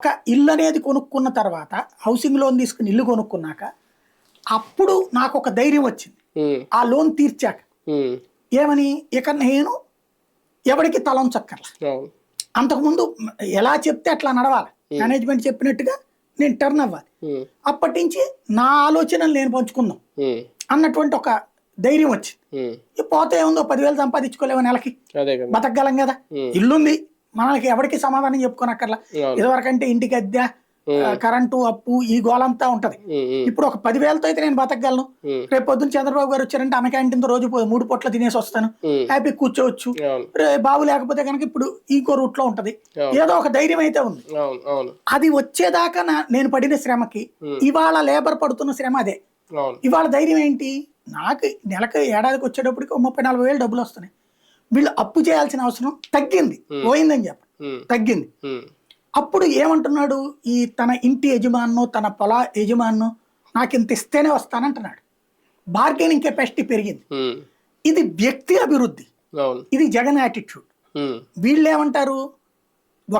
ఒక ఇల్లు అనేది కొనుక్కున్న తర్వాత హౌసింగ్ లోన్ తీసుకుని ఇల్లు కొనుక్కున్నాక అప్పుడు నాకు ఒక ధైర్యం వచ్చింది. ఆ లోన్ తీర్చాక ఏమని ఇక నేను ఎవరికి తలంచక్కర్లా. అంతకుముందు ఎలా చెప్తే అట్లా నడవాలి, మేనేజ్మెంట్ చెప్పినట్టుగా నేను టర్న్ అవ్వాలి. అప్పటి నుంచి నా ఆలోచనలు నేను పంచుకుందాం అన్నటువంటి ఒక ధైర్యం వచ్చింది. పోతే ఏముందో 10,000 సంపాదించుకోలేవు నెలకి, బతకగలం కదా. ఇల్లుంది, మనకి ఎవరికి సమాధానం చెప్పుకోనక్కర్లా. ఇదివరకంటే ఇంటికి అద్దె, కరెంటు, అప్పు, ఈ గోలంతా ఉంటది. ఇప్పుడు ఒక 10,000తో అయితే నేను బతకగలను. రేపు పొద్దున్న చంద్రబాబు గారు వచ్చారంటే అన్న క్యాంటీన్తో రోజు 3 పూట్ల తినేసి వస్తాను, హ్యాపీ కూర్చోవచ్చు. బాబు లేకపోతే కనుక ఇప్పుడు ఇంకో రూట్ లో ఉంటది. ఏదో ఒక ధైర్యం అయితే ఉంది. అది వచ్చేదాకా నేను పడిన శ్రమకి ఇవాళ లేబర్ పడుతున్న శ్రమ అదే. ఇవాళ ధైర్యం ఏంటి, నాకు నెలకు ఏడాదికి వచ్చేటప్పటికి 30-40 వేలు డబ్బులు వస్తున్నాయి. వీళ్ళు అప్పు చేయాల్సిన అవసరం తగ్గింది, పోయిందని చెప్పండి, తగ్గింది. అప్పుడు ఏమంటున్నాడు, ఈ తన ఇంటి యజమాను, తన పొల యజమాను నాకు ఇంత ఇస్తేనే వస్తానంటున్నాడు. బార్గెనింగ్ కెపాసిటీ పెరిగింది. ఇది వ్యక్తి అభివృద్ధి, ఇది జగన్ యాటిట్యూడ్. వీళ్ళు ఏమంటారు,